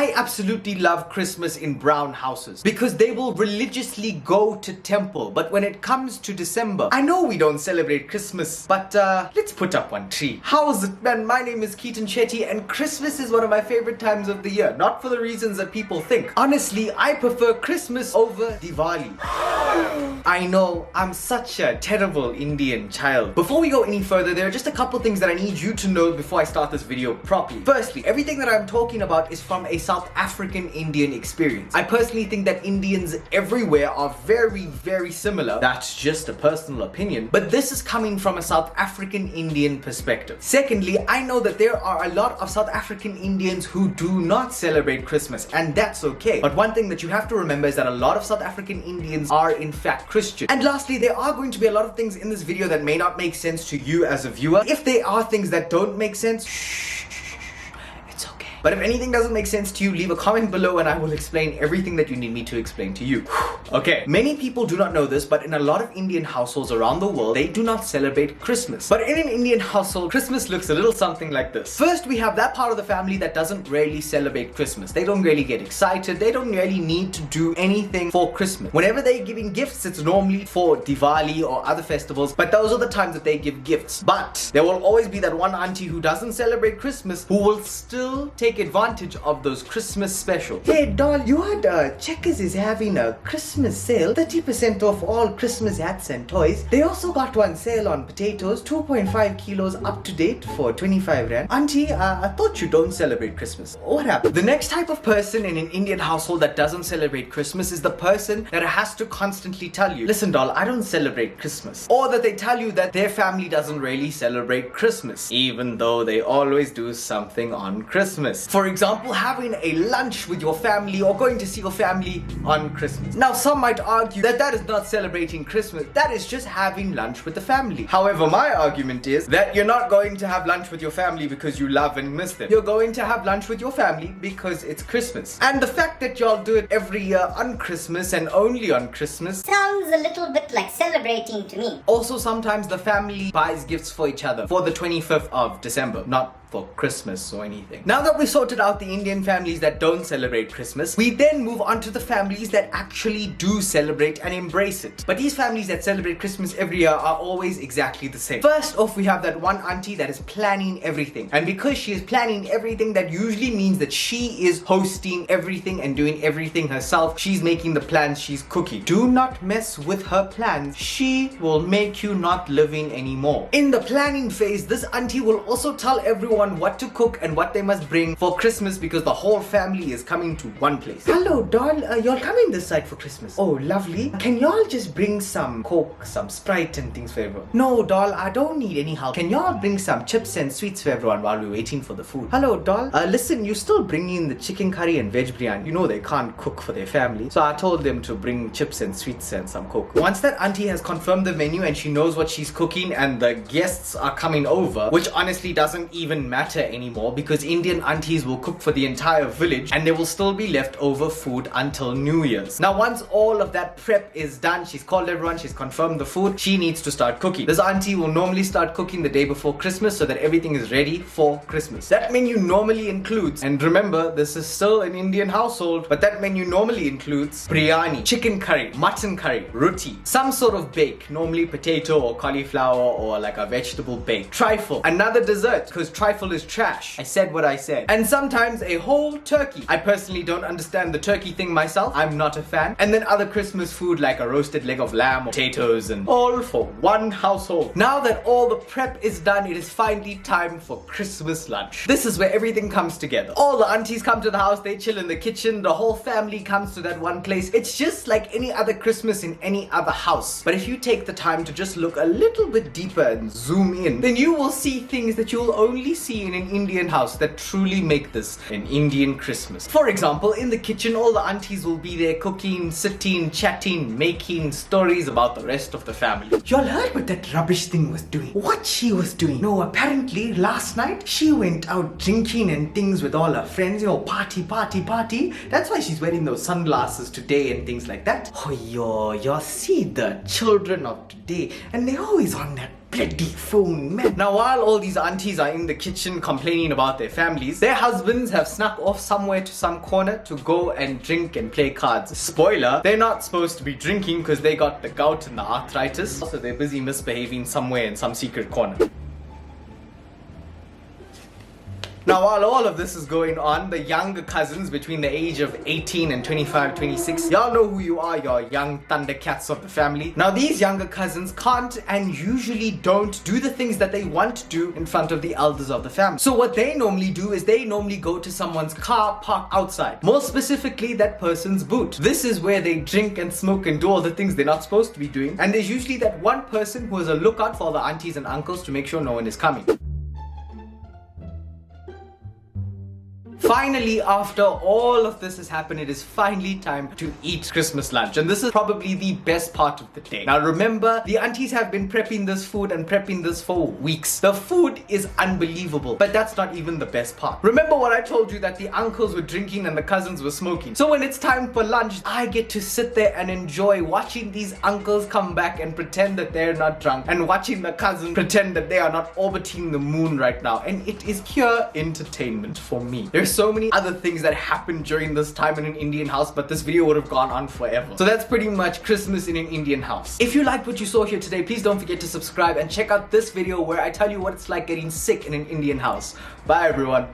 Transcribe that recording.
I absolutely love Christmas in brown houses because they will religiously go to temple. But when it comes to December, I know we don't celebrate Christmas, but let's put up one tree. How's it, man? My name is Keaton Shetty, and Christmas is one of my favorite times of the year. Not for the reasons that people think. Honestly, I prefer Christmas over Diwali. I know, I'm such a terrible Indian child. Before we go any further, there are just a couple things that I need you to know before I start this video properly. Firstly, everything that I'm talking about is from a South African Indian experience. I personally think that Indians everywhere are very, very similar. That's just a personal opinion. But this is coming from a South African Indian perspective. Secondly, I know that there are a lot of South African Indians who do not celebrate Christmas, and that's okay. But one thing that you have to remember is that a lot of South African Indians are in fact Christian. And lastly, there are going to be a lot of things in this video that may not make sense to you as a viewer. If there are things that don't make sense, but if anything doesn't make sense to you, leave a comment below and I will explain everything that you need me to explain to you. Okay, many people do not know this, but in a lot of Indian households around the world, they do not celebrate Christmas. But in an Indian household, Christmas looks a little something like this. First, we have that part of the family that doesn't really celebrate Christmas. They don't really get excited. They don't really need to do anything for Christmas. Whenever they're giving gifts, it's normally for Diwali or other festivals, but those are the times that they give gifts. But there will always be that one auntie who doesn't celebrate Christmas who will still take advantage of those Christmas specials. Hey doll, you heard Checkers is having a Christmas sale, 30% off all Christmas hats and toys. They also got one sale on potatoes, 2.5 kilos up to date for 25 rand. Auntie, I thought you don't celebrate Christmas. What happened? The next type of person in an Indian household that doesn't celebrate Christmas is the person that has to constantly tell you, listen doll, I don't celebrate Christmas. Or that they tell you that their family doesn't really celebrate Christmas, even though they always do something on Christmas. For example, having a lunch with your family or going to see your family on Christmas. Now, some might argue that that is not celebrating Christmas. That is just having lunch with the family. However, my argument is that you're not going to have lunch with your family because you love and miss them. You're going to have lunch with your family because it's Christmas. And the fact that y'all do it every year on Christmas and only on Christmas sounds a little bit like celebrating to me. Also, sometimes the family buys gifts for each other for the 25th of December, not for Christmas or anything. Now that we've sorted out the Indian families that don't celebrate Christmas, we then move on to the families that actually do celebrate and embrace it. But these families that celebrate Christmas every year are always exactly the same. First off, we have that one auntie that is planning everything. And because she is planning everything, that usually means that she is hosting everything and doing everything herself. She's making the plans, she's cooking. Do not mess with her plans. She will make you not living anymore. In the planning phase, this auntie will also tell everyone what to cook and what they must bring for Christmas because the whole family is coming to one place. Hello doll, y'all coming this side for Christmas? Oh lovely. Can y'all just bring some Coke, some Sprite and things for everyone? No doll, I don't need any help. Can y'all bring some chips and sweets for everyone while we're waiting for the food? Hello doll, listen, you still bringing the chicken curry and veg biryani. You know they can't cook for their family, so I told them to bring chips and sweets and some Coke. Once that auntie has confirmed the menu and she knows what she's cooking and the guests are coming over, which honestly doesn't even matter anymore because Indian aunties will cook for the entire village and there will still be leftover food until New Year's. Now once all of that prep is done, she's called everyone, she's confirmed the food, she needs to start cooking. This auntie will normally start cooking the day before Christmas so that everything is ready for Christmas. That menu normally includes, and remember this is still an Indian household, but that menu normally includes biryani, chicken curry, mutton curry, roti, some sort of bake, normally potato or cauliflower or like a vegetable bake, trifle, another dessert because trifle is trash. I said what I said. And sometimes a whole turkey. I personally don't understand the turkey thing myself. I'm not a fan. And then other Christmas food like a roasted leg of lamb or potatoes, and all for one household. Now that all the prep is done, it is finally time for Christmas lunch. This is where everything comes together. All the aunties come to the house, they chill in the kitchen, the whole family comes to that one place. It's just like any other Christmas in any other house. But if you take the time to just look a little bit deeper and zoom in, then you will see things that you'll only see in an Indian house that truly make this an Indian Christmas. For example, in the kitchen, all the aunties will be there cooking, sitting, chatting, making stories about the rest of the family. Y'all heard what that rubbish thing was doing? What she was doing? No, apparently last night she went out drinking and things with all her friends, you know, party. That's why she's wearing those sunglasses today and things like that. Oh yo, see the children of today, and they're always on that bloody phone, man. Now, while all these aunties are in the kitchen complaining about their families, their husbands have snuck off somewhere to some corner to go and drink and play cards. Spoiler, they're not supposed to be drinking because they got the gout and the arthritis, so they're busy misbehaving somewhere in some secret corner. Now, while all of this is going on, the younger cousins between the age of 18 and 25, 26, y'all know who you are, your young thundercats of the family. Now, these younger cousins can't and usually don't do the things that they want to do in front of the elders of the family. So what they normally do is they normally go to someone's car parked outside. More specifically, that person's boot. This is where they drink and smoke and do all the things they're not supposed to be doing. And there's usually that one person who is a lookout for the aunties and uncles to make sure no one is coming. Finally, after all of this has happened, it is finally time to eat Christmas lunch. And this is probably the best part of the day. Now remember, the aunties have been prepping this food and prepping this for weeks. The food is unbelievable, but that's not even the best part. Remember what I told you, that the uncles were drinking and the cousins were smoking. So when it's time for lunch, I get to sit there and enjoy watching these uncles come back and pretend that they're not drunk, and watching the cousins pretend that they are not orbiting the moon right now. And it is pure entertainment for me. There's so many other things that happened during this time in an Indian house, but this video would have gone on forever. So that's pretty much Christmas in an Indian house. If you liked what you saw here today, please don't forget to subscribe and check out this video where I tell you what it's like getting sick in an Indian house. Bye everyone.